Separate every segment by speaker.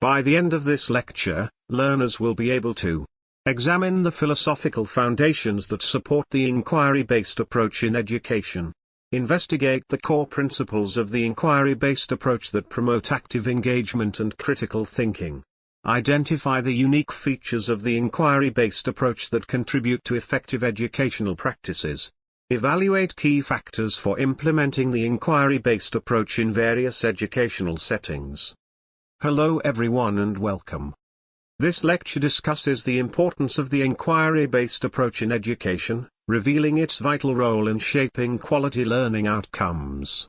Speaker 1: By the end of this lecture, learners will be able to examine the philosophical foundations that support the inquiry-based approach in education, investigate the core principles of the inquiry-based approach that promote active engagement and critical thinking, identify the unique features of the inquiry-based approach that contribute to effective educational practices, evaluate key factors for implementing the inquiry-based approach in various educational settings. Hello everyone and welcome. This lecture discusses the importance of the inquiry-based approach in education, revealing its vital role in shaping quality learning outcomes.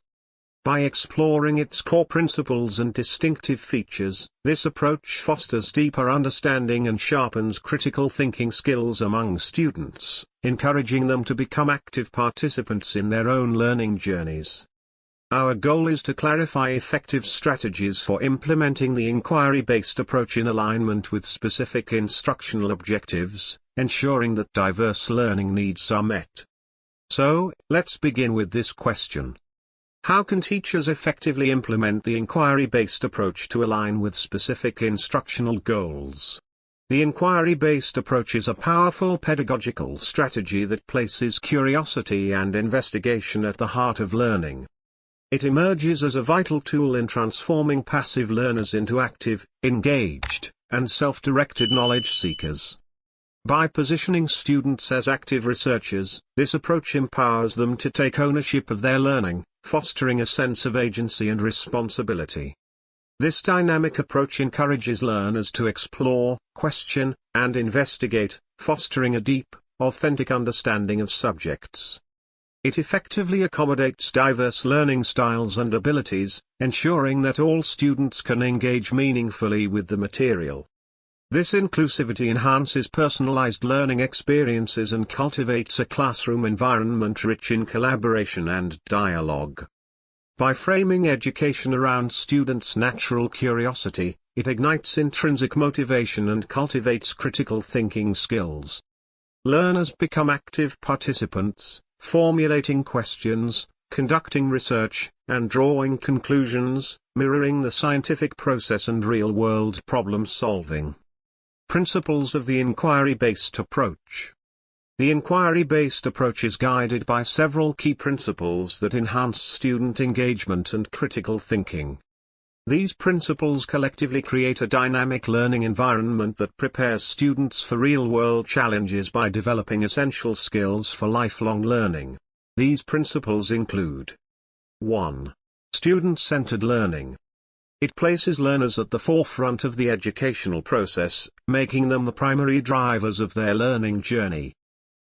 Speaker 1: By exploring its core principles and distinctive features, this approach fosters deeper understanding and sharpens critical thinking skills among students, encouraging them to become active participants in their own learning journeys. Our goal is to clarify effective strategies for implementing the inquiry-based approach in alignment with specific instructional objectives, ensuring that diverse learning needs are met. So, let's begin with this question. How can teachers effectively implement the inquiry-based approach to align with specific instructional goals? The inquiry-based approach is a powerful pedagogical strategy that places curiosity and investigation at the heart of learning. It emerges as a vital tool in transforming passive learners into active, engaged, and self-directed knowledge seekers. By positioning students as active researchers, this approach empowers them to take ownership of their learning, fostering a sense of agency and responsibility. This dynamic approach encourages learners to explore, question, and investigate, fostering a deep, authentic understanding of subjects. It effectively accommodates diverse learning styles and abilities, ensuring that all students can engage meaningfully with the material. This inclusivity enhances personalized learning experiences and cultivates a classroom environment rich in collaboration and dialogue. By framing education around students' natural curiosity, it ignites intrinsic motivation and cultivates critical thinking skills. Learners become active participants, formulating questions, conducting research, and drawing conclusions, mirroring the scientific process and real-world problem-solving. Principles of the inquiry-based approach. The inquiry-based approach is guided by several key principles that enhance student engagement and critical thinking. These principles collectively create a dynamic learning environment that prepares students for real-world challenges by developing essential skills for lifelong learning. These principles include: 1. Student-centered learning. It places learners at the forefront of the educational process, making them the primary drivers of their learning journey.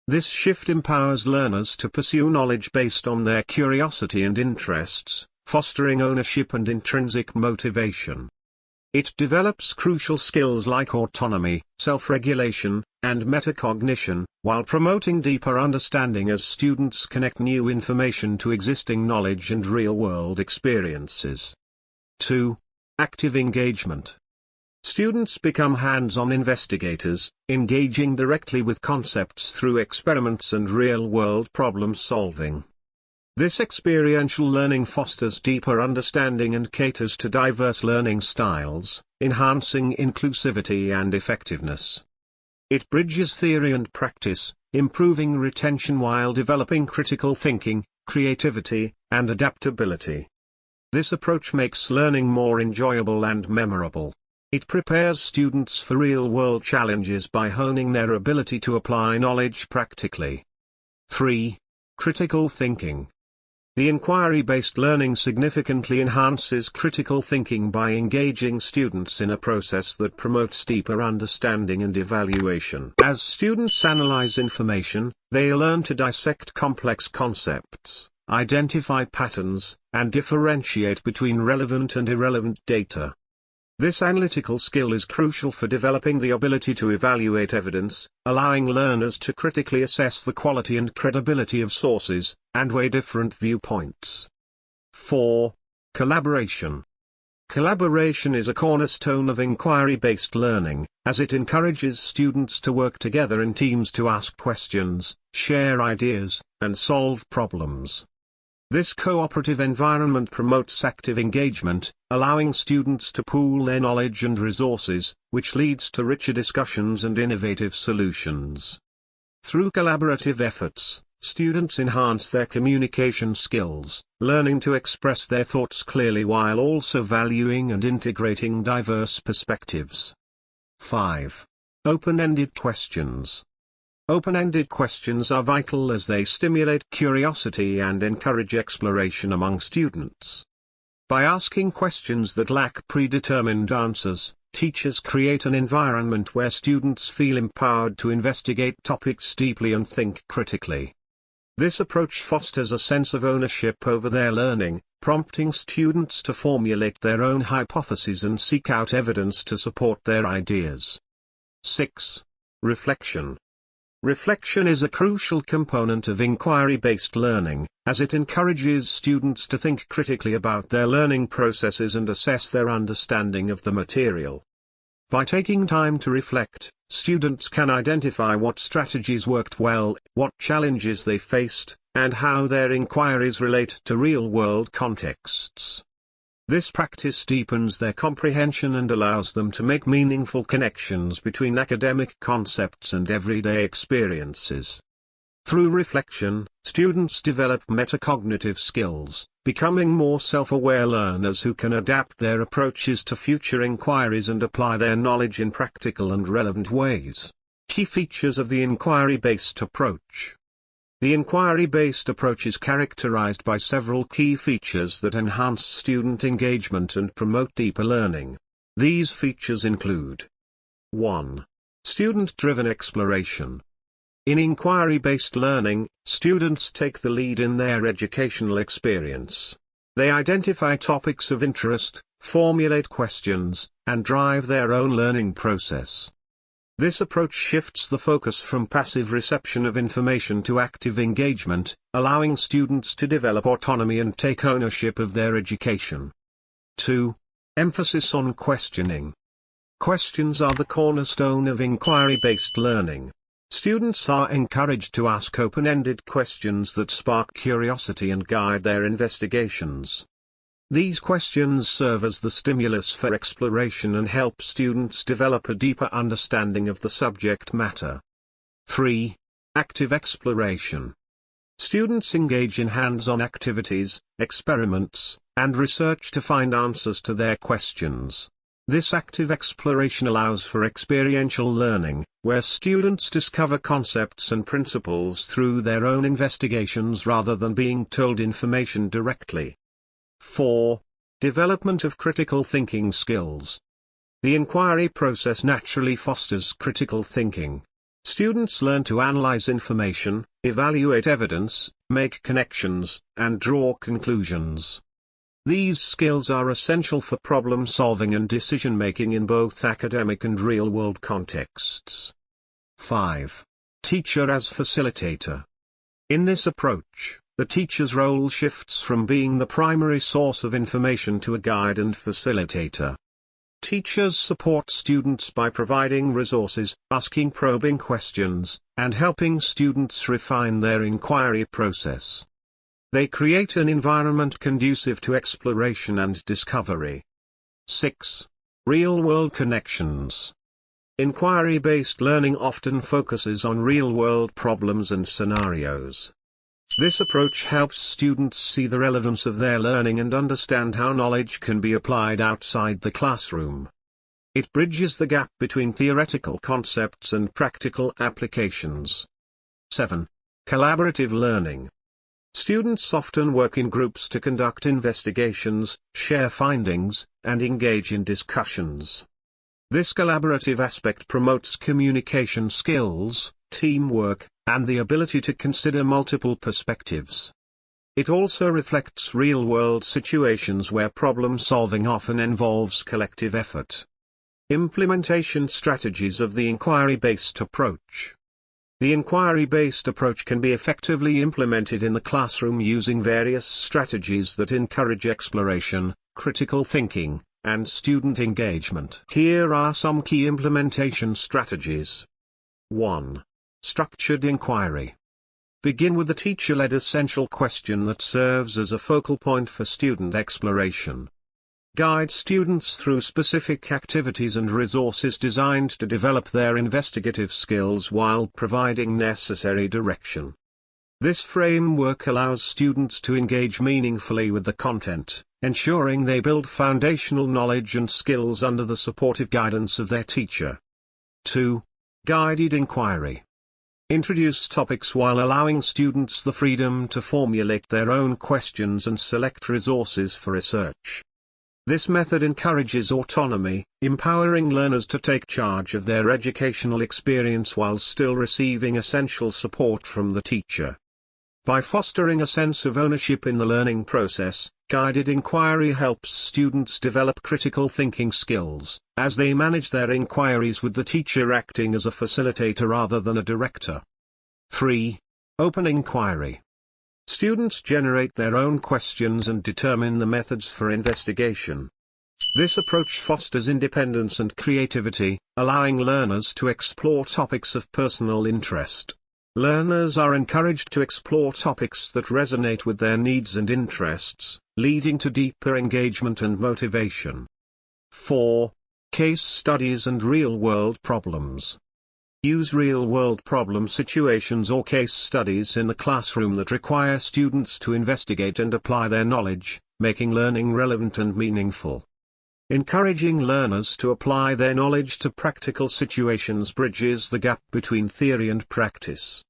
Speaker 1: This shift empowers learners to pursue knowledge based on their curiosity and interests, fostering ownership and intrinsic motivation. It develops crucial skills like autonomy, self-regulation, and metacognition, while promoting deeper understanding as students connect new information to existing knowledge and real-world experiences. 2. Active engagement. Students become hands-on investigators, engaging directly with concepts through experiments and real-world problem-solving. This experiential learning fosters deeper understanding and caters to diverse learning styles, enhancing inclusivity and effectiveness. It bridges theory and practice, improving retention while developing critical thinking, creativity, and adaptability. This approach makes learning more enjoyable and memorable. It prepares students for real-world challenges by honing their ability to apply knowledge practically. 3. Critical thinking. The inquiry-based learning significantly enhances critical thinking by engaging students in a process that promotes deeper understanding and evaluation. As students analyze information, they learn to dissect complex concepts, identify patterns, and differentiate between relevant and irrelevant data. This analytical skill is crucial for developing the ability to evaluate evidence, allowing learners to critically assess the quality and credibility of sources, and weigh different viewpoints. 4. Collaboration. Collaboration is a cornerstone of inquiry-based learning, as it encourages students to work together in teams to ask questions, share ideas, and solve problems. This cooperative environment promotes active engagement, allowing students to pool their knowledge and resources, which leads to richer discussions and innovative solutions. Through collaborative efforts, students enhance their communication skills, learning to express their thoughts clearly while also valuing and integrating diverse perspectives. 5. Open-ended questions. Open-ended questions are vital as they stimulate curiosity and encourage exploration among students. By asking questions that lack predetermined answers, teachers create an environment where students feel empowered to investigate topics deeply and think critically. This approach fosters a sense of ownership over their learning, prompting students to formulate their own hypotheses and seek out evidence to support their ideas. 6. Reflection. Reflection is a crucial component of inquiry-based learning, as it encourages students to think critically about their learning processes and assess their understanding of the material. By taking time to reflect, students can identify what strategies worked well, what challenges they faced, and how their inquiries relate to real-world contexts. This practice deepens their comprehension and allows them to make meaningful connections between academic concepts and everyday experiences. Through reflection, students develop metacognitive skills, becoming more self-aware learners who can adapt their approaches to future inquiries and apply their knowledge in practical and relevant ways. Key features of the inquiry-based approach. The inquiry-based approach is characterized by several key features that enhance student engagement and promote deeper learning. These features include: 1. Student-driven exploration. In inquiry-based learning, students take the lead in their educational experience. They identify topics of interest, formulate questions, and drive their own learning process. This approach shifts the focus from passive reception of information to active engagement, allowing students to develop autonomy and take ownership of their education. 2. Emphasis on questioning. Questions are the cornerstone of inquiry-based learning. Students are encouraged to ask open-ended questions that spark curiosity and guide their investigations. These questions serve as the stimulus for exploration and help students develop a deeper understanding of the subject matter. 3. Active exploration. Students engage in hands-on activities, experiments, and research to find answers to their questions. This active exploration allows for experiential learning, where students discover concepts and principles through their own investigations rather than being told information directly. 4. Development of critical thinking skills. The inquiry process naturally fosters critical thinking. Students learn to analyze information, evaluate evidence, make connections, and draw conclusions. These skills are essential for problem-solving and decision-making in both academic and real-world contexts. 5. Teacher as facilitator. In this approach, the teacher's role shifts from being the primary source of information to a guide and facilitator. Teachers support students by providing resources, asking probing questions, and helping students refine their inquiry process. They create an environment conducive to exploration and discovery. 6. Real-world connections. Inquiry-based learning often focuses on real-world problems and scenarios. This approach helps students see the relevance of their learning and understand how knowledge can be applied outside the classroom. It bridges the gap between theoretical concepts and practical applications. 7. Collaborative learning. Students often work in groups to conduct investigations, share findings, and engage in discussions. This collaborative aspect promotes communication skills, teamwork, and the ability to consider multiple perspectives. It also reflects real-world situations where problem-solving often involves collective effort. Implementation strategies of the inquiry-based approach. The inquiry-based approach can be effectively implemented in the classroom using various strategies that encourage exploration, critical thinking, and student engagement. Here are some key implementation strategies. 1. Structured inquiry. Begin with the teacher-led essential question that serves as a focal point for student exploration. Guide students through specific activities and resources designed to develop their investigative skills while providing necessary direction. This framework allows students to engage meaningfully with the content, ensuring they build foundational knowledge and skills under the supportive guidance of their teacher. 2. Guided inquiry. Introduce topics while allowing students the freedom to formulate their own questions and select resources for research. This method encourages autonomy, empowering learners to take charge of their educational experience while still receiving essential support from the teacher. By fostering a sense of ownership in the learning process, guided inquiry helps students develop critical thinking skills, as they manage their inquiries with the teacher acting as a facilitator rather than a director. 3. Open inquiry. Students generate their own questions and determine the methods for investigation. This approach fosters independence and creativity, allowing learners to explore topics of personal interest. Learners are encouraged to explore topics that resonate with their needs and interests, leading to deeper engagement and motivation. 4. Case studies and real-world problems. Use real-world problem situations or case studies in the classroom that require students to investigate and apply their knowledge, making learning relevant and meaningful. Encouraging learners to apply their knowledge to practical situations bridges the gap between theory and practice.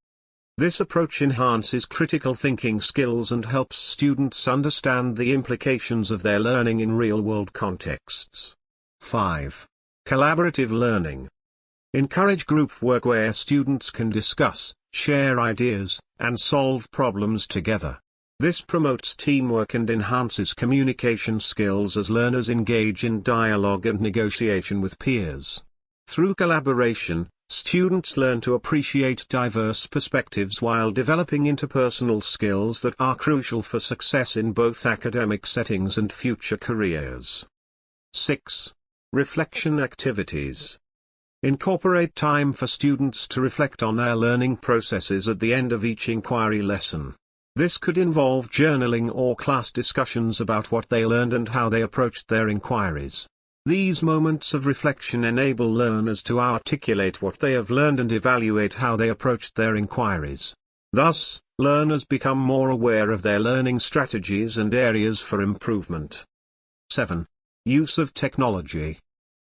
Speaker 1: This approach enhances critical thinking skills and helps students understand the implications of their learning in real-world contexts. 5. Collaborative learning. Encourage group work where students can discuss, share ideas, and solve problems together. This promotes teamwork and enhances communication skills as learners engage in dialogue and negotiation with peers. Through collaboration, students learn to appreciate diverse perspectives while developing interpersonal skills that are crucial for success in both academic settings and future careers. 6. Reflection activities. Incorporate time for students to reflect on their learning processes at the end of each inquiry lesson. This could involve journaling or class discussions about what they learned and how they approached their inquiries. These moments of reflection enable learners to articulate what they have learned and evaluate how they approached their inquiries. Thus, learners become more aware of their learning strategies and areas for improvement. 7. Use of technology.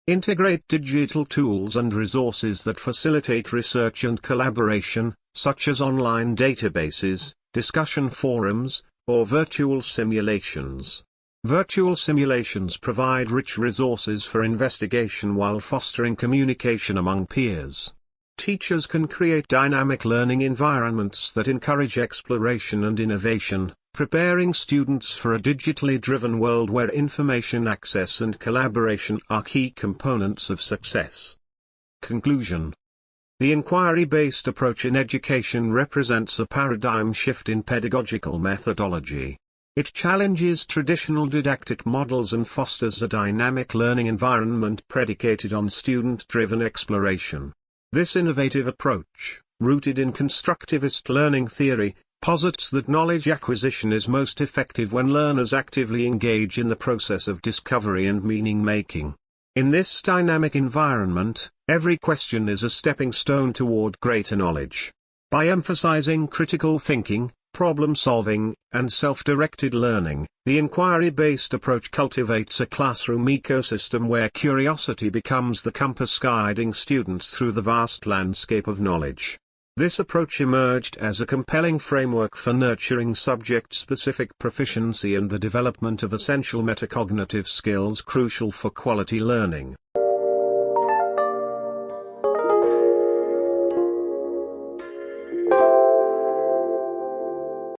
Speaker 1: Integrate digital tools and resources that facilitate research and collaboration, such as online databases, discussion forums, or virtual simulations. Virtual simulations provide rich resources for investigation while fostering communication among peers. Teachers can create dynamic learning environments that encourage exploration and innovation, preparing students for a digitally driven world where information access and collaboration are key components of success. Conclusion. The inquiry-based approach in education represents a paradigm shift in pedagogical methodology. It challenges traditional didactic models and fosters a dynamic learning environment predicated on student-driven exploration. This innovative approach, rooted in constructivist learning theory, posits that knowledge acquisition is most effective when learners actively engage in the process of discovery and meaning-making. In this dynamic environment, every question is a stepping stone toward greater knowledge. By emphasizing critical thinking, problem-solving, and self-directed learning, the inquiry-based approach cultivates a classroom ecosystem where curiosity becomes the compass guiding students through the vast landscape of knowledge. This approach emerged as a compelling framework for nurturing subject-specific proficiency and the development of essential metacognitive skills crucial for quality learning.